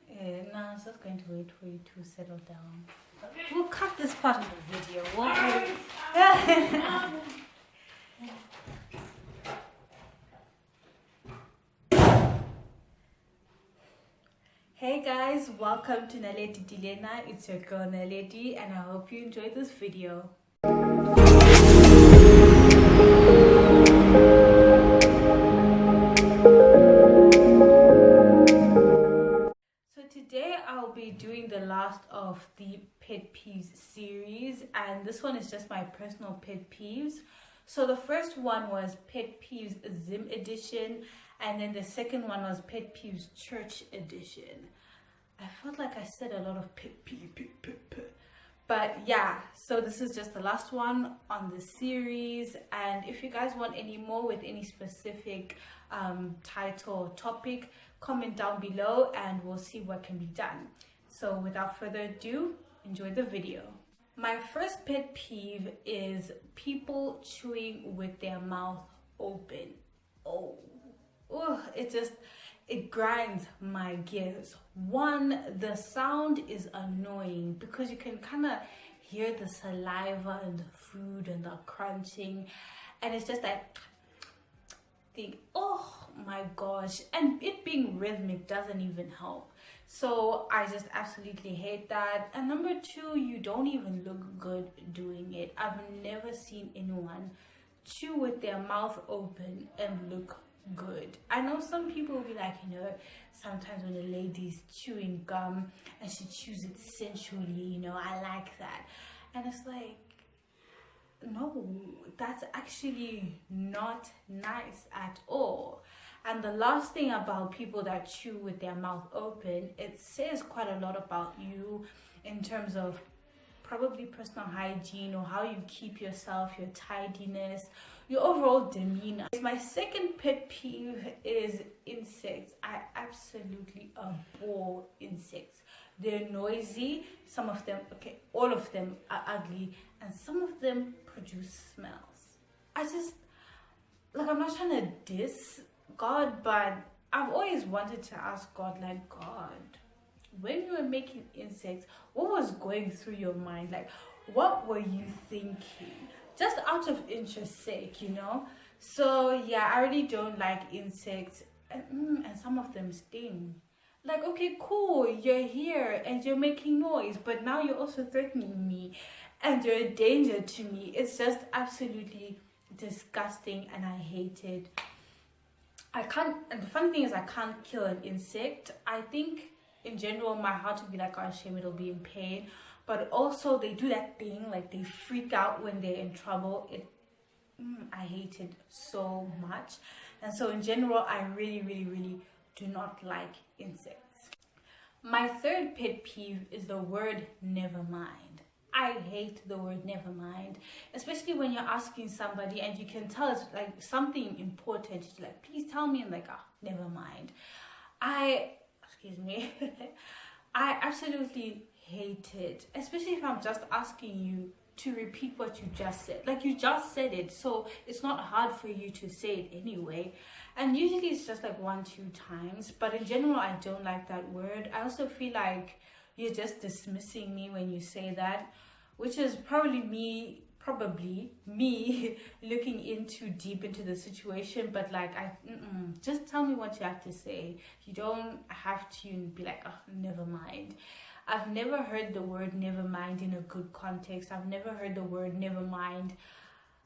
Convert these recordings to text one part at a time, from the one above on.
No, I was just going to wait for you to settle down. We'll cut this part of the video, won't we? Hey guys, welcome to Naledi Dilena. It's your girl Naledi and I hope you enjoyed this video. Today I'll be doing the last of the Pet Peeves series, and this one is just my personal pet peeves. So the first one was Pet Peeves Zim edition, and then the second one was Pet Peeves Church edition. I felt like I said a lot of pet peeve, but yeah, so this is just the last one on the series, and if you guys want any more with any specific title or topic, comment down below and we'll see what can be done. So without further ado, enjoy the video. My first pet peeve is people chewing with their mouth open. Oh, it grinds my gears. One, the sound is annoying because you can kind of hear the saliva and the food and the crunching, and it's just like thing. Oh my gosh, and it being rhythmic doesn't even help. So I just absolutely hate that. And number two, you don't even look good doing it. I've never seen anyone chew with their mouth open and look good. I know some people will be like, sometimes when a lady's chewing gum and she chews it sensually, I like that. And it's like, no, that's actually not nice at all. And the last thing about people that chew with their mouth open, it says quite a lot about you in terms of probably personal hygiene or how you keep yourself, your tidiness, your overall demeanor. My second pet peeve is insects. I absolutely abhor insects. They're noisy. Some of them, okay, all of them are ugly, and some of them produce smells. I'm not trying to diss God, but I've always wanted to ask God, like, God, when you were making insects, what was going through your mind? Like, what were you thinking? Just out of interest sake, So yeah, I really don't like insects, and some of them sting. Like, okay, cool, you're here and you're making noise, but now you're also threatening me and you're a danger to me. It's just absolutely disgusting and I hate it. And the funny thing is I can't kill an insect. I think in general my heart would be like, oh shame, it'll be in pain. But also they do that thing, like they freak out when they're in trouble. I hate it so much. And so in general, I really, really, really do not like insects. My third pet peeve is the word never mind. I hate the word never mind, especially when you're asking somebody and you can tell it's like something important. It's like, please tell me, and like, never mind. Excuse me, I absolutely hate it, especially if I'm just asking you to repeat what you just said. Like, you just said it, so it's not hard for you to say it anyway. And usually it's just like 1-2 times, but in general I don't like that word. I also feel like you're just dismissing me when you say that, which is probably me looking in too deep into the situation. But like, just tell me what you have to say. You don't have to be like, oh, never mind. I've never heard the word never mind in a good context. I've never heard the word never mind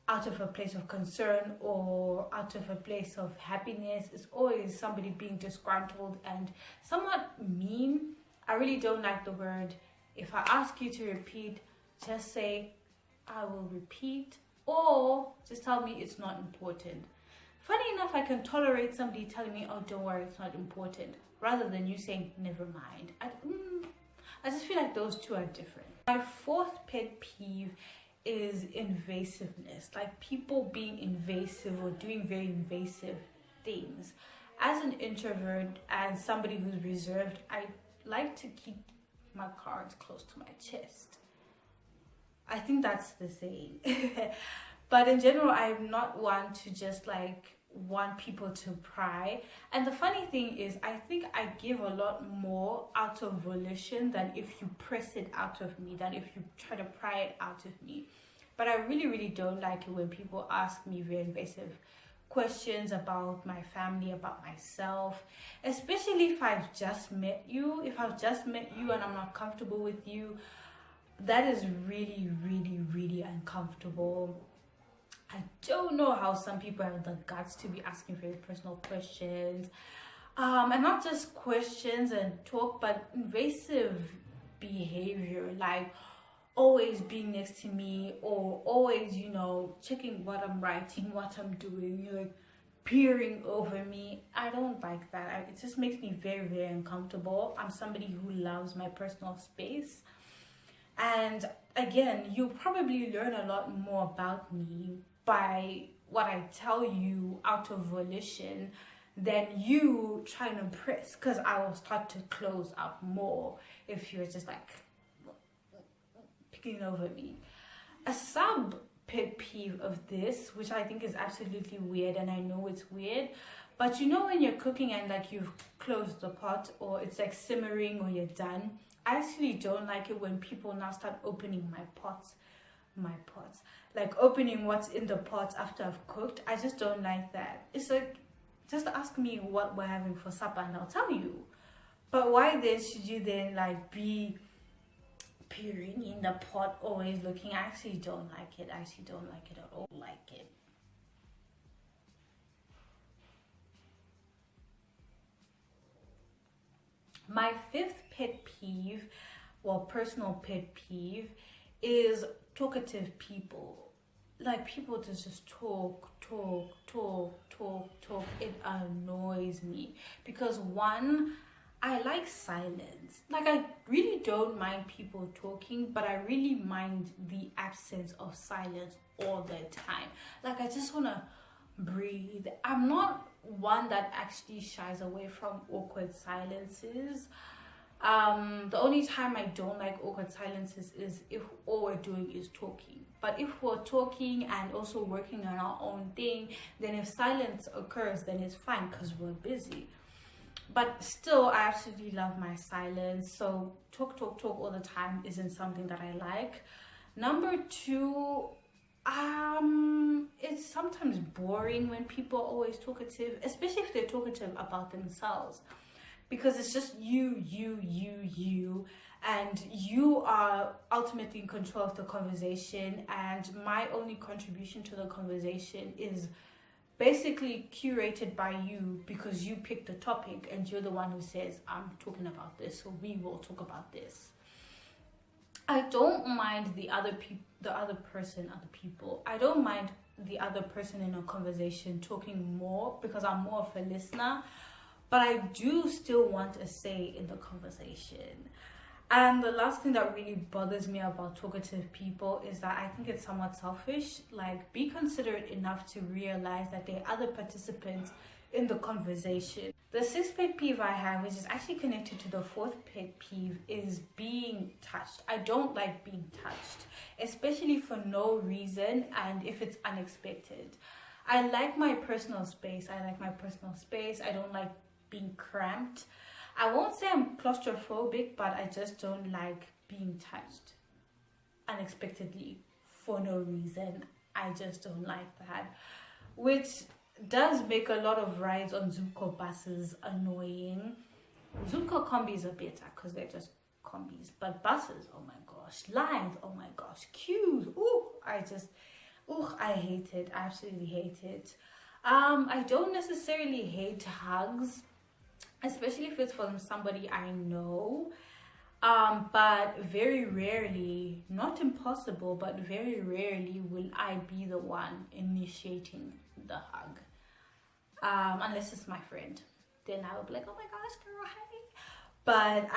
out of a place of concern or out of a place of happiness. It's always somebody being disgruntled and somewhat mean. I really don't like the word. If I ask you to repeat, just say, I will repeat, or just tell me it's not important. Funny enough, I can tolerate somebody telling me, oh, don't worry, it's not important, rather than you saying, never mind. I just feel like those two are different. My fourth pet peeve is invasiveness, like people being invasive or doing very invasive things. As an introvert and somebody who's reserved, I like to keep my cards close to my chest. I think that's the saying. But in general, I'm not one to just like want people to pry. And the funny thing is, I think I give a lot more out of volition than if you press it out of me, than if you try to pry it out of me. But I really, really don't like it when people ask me very invasive questions about my family, about myself, especially if I've just met you. If I've just met you and I'm not comfortable with you, that is really, really, really uncomfortable. I don't know how some people have the guts to be asking very personal questions, and not just questions and talk, but invasive behavior, like always being next to me, or always, you know, checking what I'm writing, what I'm doing, you know, like peering over me. I don't like that. It just makes me very, very uncomfortable. I'm somebody who loves my personal space. And again, you'll probably learn a lot more about me by what I tell you out of volition than you trying to impress, because I will start to close up more if you're just like picking over me. A sub pet peeve of this, which I think is absolutely weird, and I know it's weird, but you know when you're cooking and like you've closed the pot, or it's like simmering, or you're done, I actually don't like it when people now start opening my pots, like opening what's in the pot after I've cooked. I just don't like that. It's like, just ask me what we're having for supper and I'll tell you. But why then should you then like be peering in the pot, always looking? I actually don't like it. I actually don't like it at all. Like it. My fifth pet peeve, well, personal pet peeve, is talkative people. Like people to just talk. It annoys me because, one, I like silence. Like, I really don't mind people talking, but I really mind the absence of silence all the time. Like, I just want to breathe. I'm not one that actually shies away from awkward silences. The only time I don't like awkward silences is if all we're doing is talking. But if we're talking and also working on our own thing, then if silence occurs, then it's fine because we're busy. But still, I absolutely love my silence. So talk all the time isn't something that I like. Number two, it's sometimes boring when people are always talkative, especially if they're talkative about themselves, because it's just you, and you are ultimately in control of the conversation, and my only contribution to the conversation is basically curated by you, because you picked the topic and you're the one who says, I'm talking about this, so we will talk about this. I don't mind the other people. I don't mind the other person in a conversation talking more, because I'm more of a listener, but I do still want a say in the conversation. And the last thing that really bothers me about talkative people is that I think it's somewhat selfish. Like, be considerate enough to realize that there are other participants in the conversation. The sixth pet peeve I have, which is actually connected to the fourth pet peeve, is being touched. I don't like being touched, especially for no reason and if it's unexpected. I like my personal space. I don't like being cramped. I won't say I'm claustrophobic, but I just don't like being touched unexpectedly for no reason. I just don't like that, which does make a lot of rides on Zumco buses annoying. Zumco combis are better because they're just combis, but buses, oh my gosh, lines, oh my gosh, queues, I hate it. I absolutely hate it. I don't necessarily hate hugs, especially if it's from somebody I know. But very rarely, not impossible, but very rarely will I be the one initiating the hug. Unless it's my friend, then I will be like, oh my gosh, girl, hi. But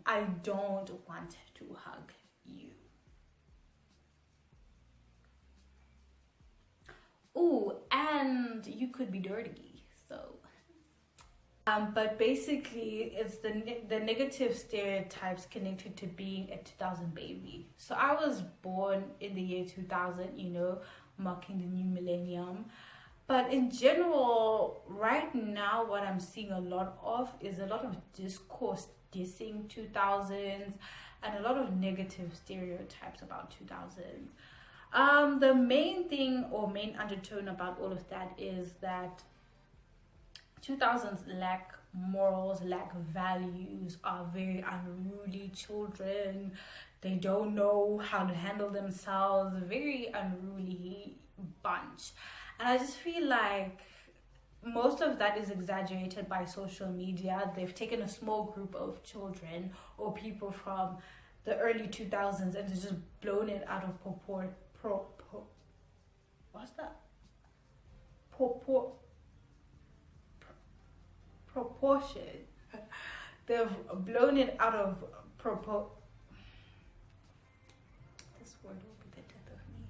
I don't want to hug you. Ooh, and you could be dirty, so. But basically, it's the negative stereotypes connected to being a 2000 baby. So I was born in the year 2000, marking the new millennium. But in general, right now, what I'm seeing a lot of is a lot of discourse dissing 2000s and a lot of negative stereotypes about 2000s. The main thing or main undertone about all of that is that 2000s lack morals, lack values, are very unruly children. They don't know how to handle themselves, very unruly bunch. And I just feel like most of that is exaggerated by social media. They've taken a small group of children or people from the early 2000s and just blown it out of what's that? Proportion. They've blown it out of this word will be the death of me.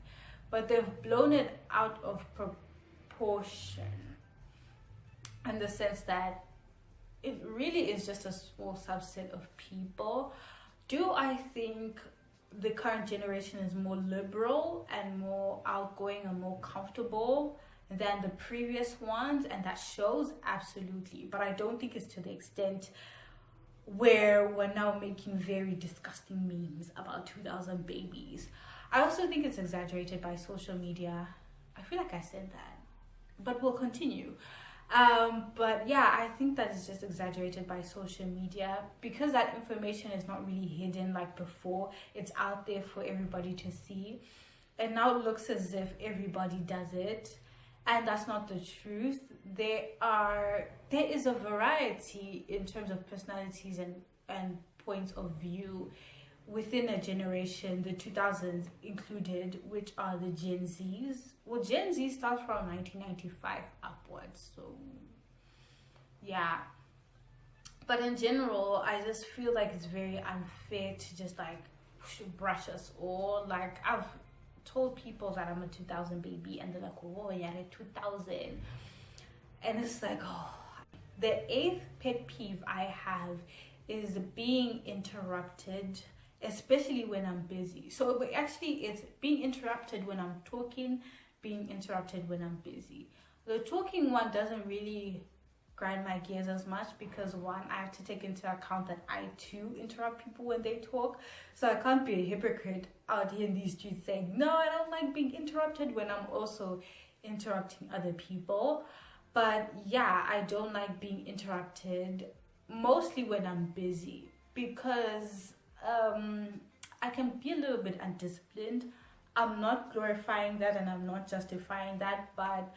But they've blown it out of proportion in the sense that it really is just a small subset of people. Do I think the current generation is more liberal and more outgoing and more comfortable than the previous ones? And that shows, absolutely. But I don't think it's to the extent where we're now making very disgusting memes about 2000 babies. I also think it's exaggerated by social media. I feel like I said that, but we'll continue. But yeah, I think that is just exaggerated by social media because that information is not really hidden like before. It's out there for everybody to see, and now it looks as if everybody does it, and that's not the truth. There is a variety in terms of personalities and points of view within a generation, the 2000s included, which are the Gen Zs. Well, Gen Z starts from 1995 upwards, so yeah. But in general, I just feel like it's very unfair to just like brush us all. Like, I've told people that I'm a 2000 baby and they're like, oh yeah, 2000, and it's like, oh. The 8th pet peeve I have is being interrupted, especially when I'm busy. So actually it's being interrupted when I'm talking, being interrupted when I'm busy. The talking one doesn't really grind my gears as much because one, I have to take into account that I too interrupt people when they talk. So I can't be a hypocrite out here in these streets saying, no, I don't like being interrupted, when I'm also interrupting other people. But yeah, I don't like being interrupted, mostly when I'm busy, because I can be a little bit undisciplined. I'm not glorifying that and I'm not justifying that, but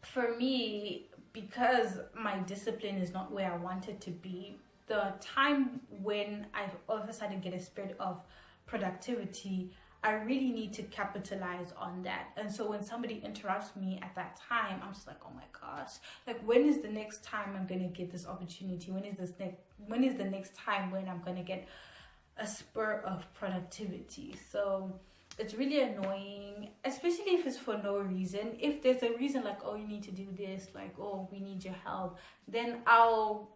for me, because my discipline is not where I want it to be, the time when I all of a sudden get a spirit of productivity, I really need to capitalize on that. And so when somebody interrupts me at that time, I'm just like, oh my gosh, like, when is the next time I'm gonna get this opportunity? When is the next time when I'm gonna get a spur of productivity? So it's really annoying, especially if it's for no reason. If there's a reason, like, oh, you need to do this, like, oh, we need your help, then I'll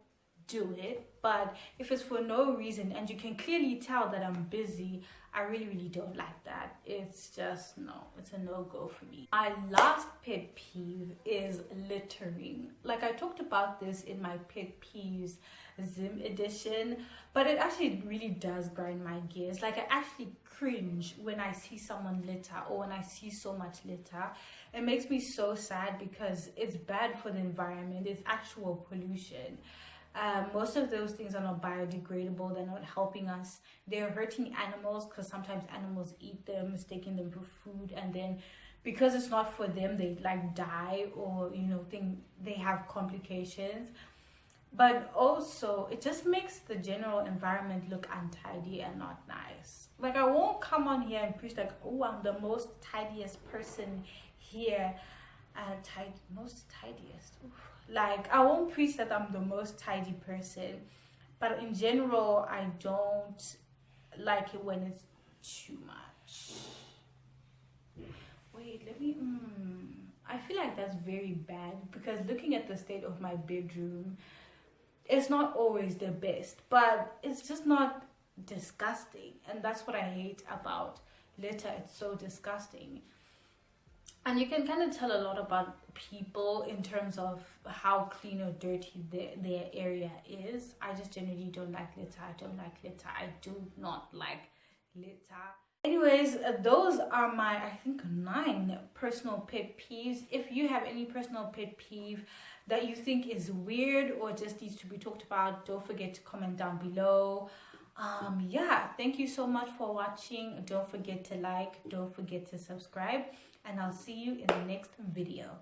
do it. But if it's for no reason and you can clearly tell that I'm busy, I really don't like that. It's just no, it's a no-go for me. My last pet peeve is littering. Like, I talked about this in my pet peeves Zim edition, but it actually really does grind my gears. Like, I actually cringe when I see someone litter or when I see so much litter. It makes me so sad because it's bad for the environment. It's actual pollution. Most of those things are not biodegradable. They're not helping us. They're hurting animals because sometimes animals eat them, mistaking them for food, and then because it's not for them, they like die, or think they have complications. But also, it just makes the general environment look untidy and not nice. Like, I won't come on here and preach like, oh, I'm the most tidiest person here, most tidiest. Oof. Like, I won't preach that I'm the most tidy person, but in general, I don't like it when it's too much. Wait, let me, I feel like that's very bad because looking at the state of my bedroom, it's not always the best, but it's just not disgusting. And that's what I hate about litter. It's so disgusting. And you can kind of tell a lot about people in terms of how clean or dirty their area is. I just generally don't like litter. I don't like litter. I do not like litter. Anyways, those are my, I think, 9 personal pet peeves. If you have any personal pet peeve that you think is weird or just needs to be talked about, don't forget to comment down below. Yeah, thank you so much for watching. Don't forget to like, don't forget to subscribe, and I'll see you in the next video.